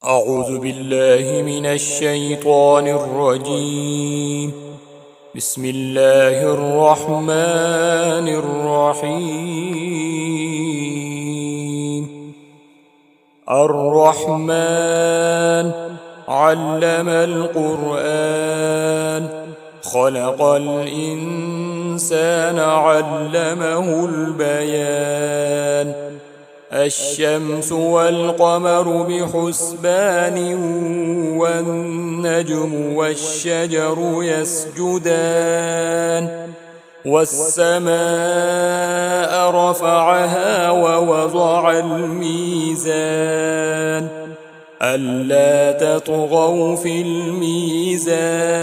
أعوذ بالله من الشيطان الرجيم. بسم الله الرحمن الرحيم. الرحمن علم القرآن، خلق الإنسان علمه البيان. الشمس والقمر بحسبان، والنجم والشجر يسجدان. والسماء رفعها ووضع الميزان، ألا تطغوا في الميزان،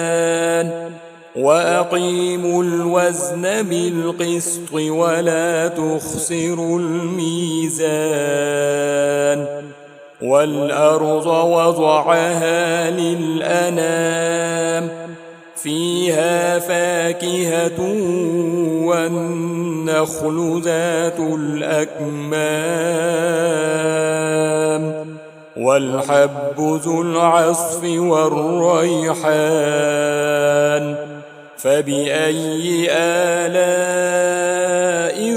وأقيموا الوزن بالقسط ولا تخسروا الميزان. والأرض وضعها للأنام، فيها فاكهة والنخل ذات الأكمام، والحب ذو العصف والريحان. فبأي آلاء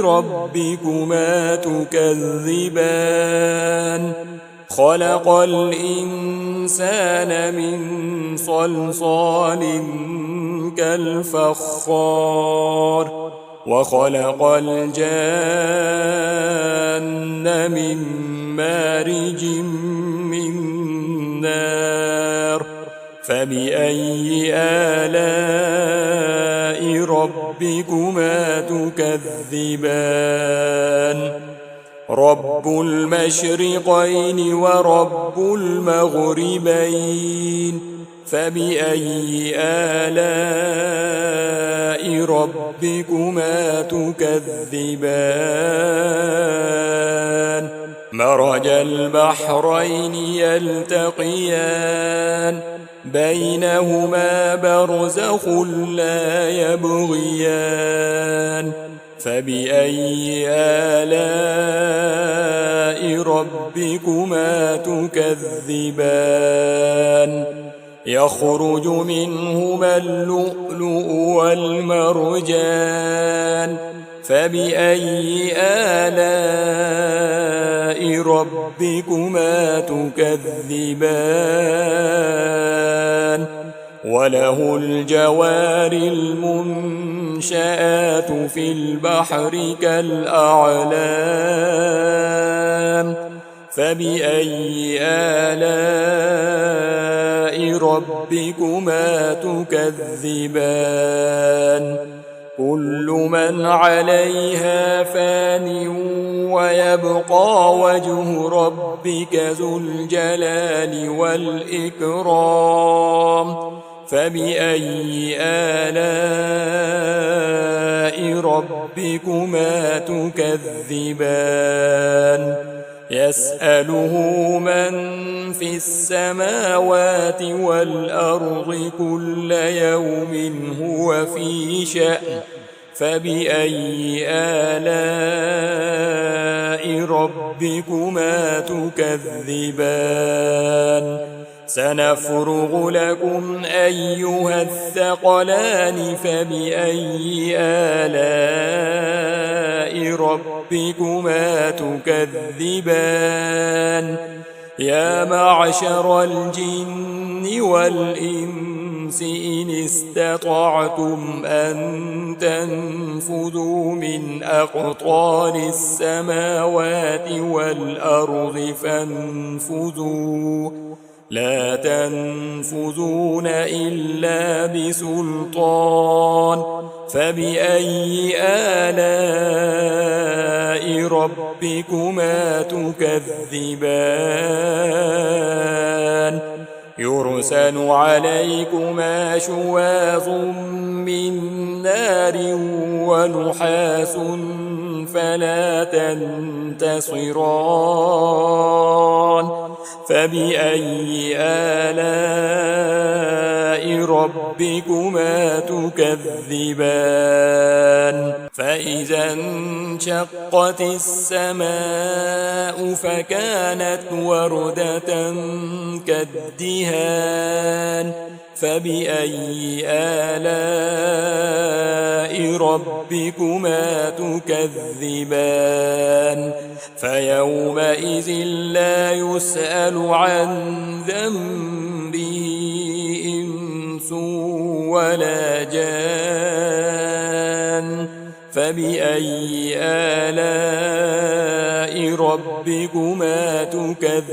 ربكما تكذبان؟ خلق الإنسان من صلصال كالفخار، وخلق الجان من مارج من نار. فبأي آلاء ربكما تكذبان؟ رب المشرقين ورب المغربين، فبأي آلاء ربكما تكذبان؟ مرج البحرين يلتقيان، بينهما برزخ لا يبغيان. فبأي آلاء ربكما تكذبان؟ يخرج منهما اللؤلؤ والمرجان، فبأي آلاء ربكما تكذبان؟ وله الجوار المنشآت في البحر كالأعلام، فبأي آلاء ربكما تكذبان؟ كل من عليها فان، ويبقى وجه ربك ذو الجلال والإكرام. فبأي آلاء ربكما تكذبان؟ يسأله من في السماوات والأرض كل يوم هو في شأن. فبأي آلاء ربكما تكذبان؟ سنفرغ لكم أيها الثقلان، فبأي آلاء ربكما تكذبان؟ يا معشر الجن والإنس إن استطعتم أن تنفذوا من أقطار السماوات والأرض فانفذوا، لا تنفذون إلا بسلطان. فبأي آلاء ربكما تكذبان؟ يرسل عليكما شواظ من نار ونحاس فلا تنتصران. فبأي آلاء ربكما تكذبان فإذا انشقت السماء فكانت وردة كالدهان فبأي آلاء ربكما تكذبان فيومئذ لا يسأل عن ذنبه إنس ولا جان فبأي آلاء ربكما تكذبان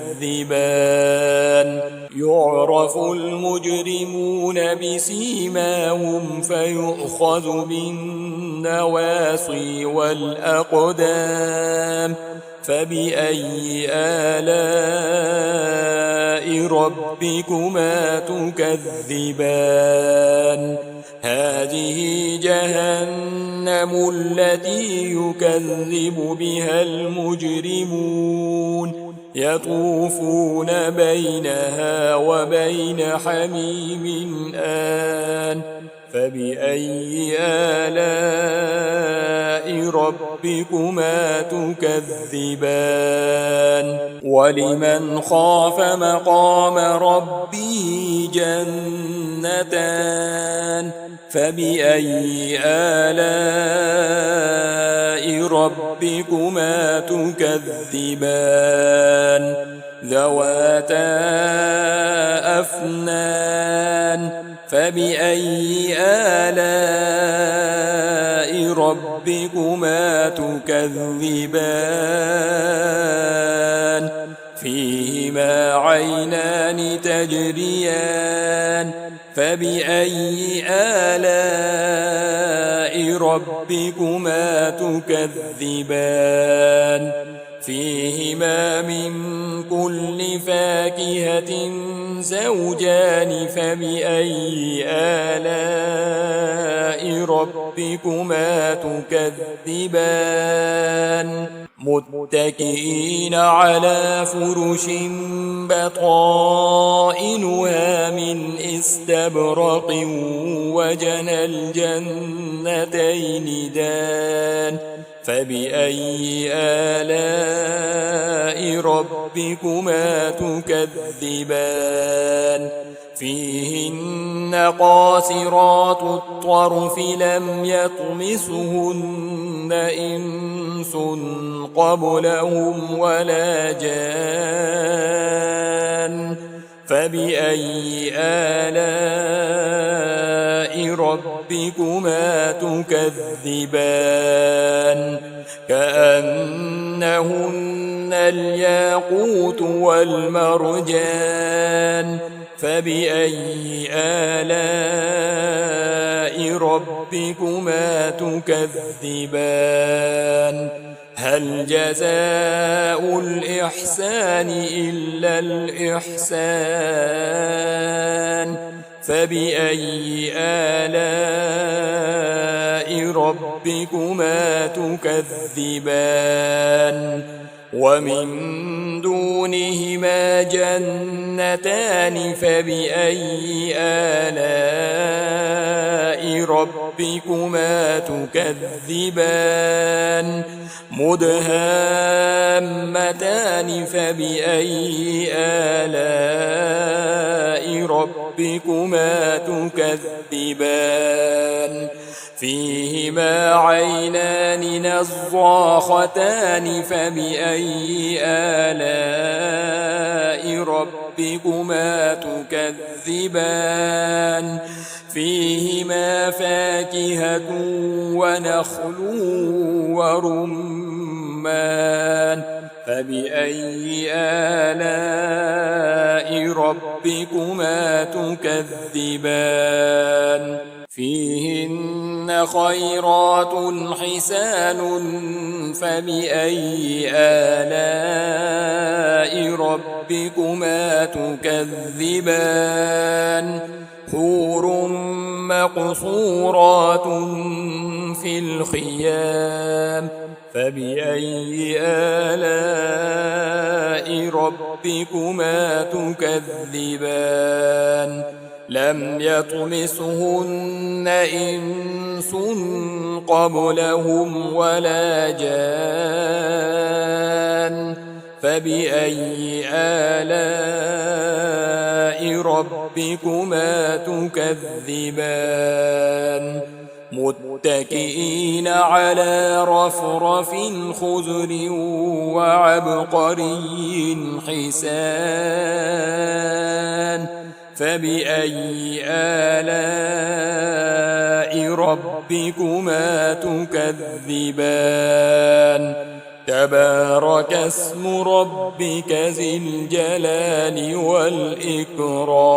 يعرف المجرمون بسيماهم فيؤخذ بالنواصي والأقدام فبأي آلاء ربكما تكذبان هذه جهنم التي يكذب بها المجرمون يطوفون بينها وبين حميم آن فبأي آلاء ربكما تكذبان ولمن خاف مقام ربه جنتان فبأي آلاء ربكما تكذبان ذواتا أفنان فبأي آلاء ربكما تكذبان فيهما عينان تجريان فبأي آلاء ربكما تكذبان فيهما من كل فاكهة زوجان فبأي آلاء ربكما تكذبان متكئين على فرش بطائنها من استبرق وجنى الجنتين دان فبأي آلاء ربكما تكذبان فيهن قاصرات الطرف لم يطمثهن إنس قبلهم ولا جان فبأي آلاء ربكما تكذبان كأنهن الياقوت والمرجان فبأي آلاء ربكما تكذبان هل جزاء الإحسان إلا الإحسان فبأي آلاء ربكما تكذبان ومن دونهما جنتان فبأي آلاء ربكما تكذبان مدهامتان فبأي آلاء ربكما تكذبان فيهما عينان نضاختان فبأي آلاء ربكما تكذبان فيهما فاكهة ونخل ورمان فبأي آلاء ربكما تكذبان فيهن خيرات حسان فبأي آلاء ربكما تكذبان حور مقصورات في الخيام فبأي آلاء ربكما تكذبان لم يطمسهن إنس قبلهم ولا جان فبأي آلاء ربكما تكذبان متكئين على رفرف خضر وعبقري حسان فبأي آلاء ربكما تكذبان تبارك اسم ربك ذي الجلال والإكرام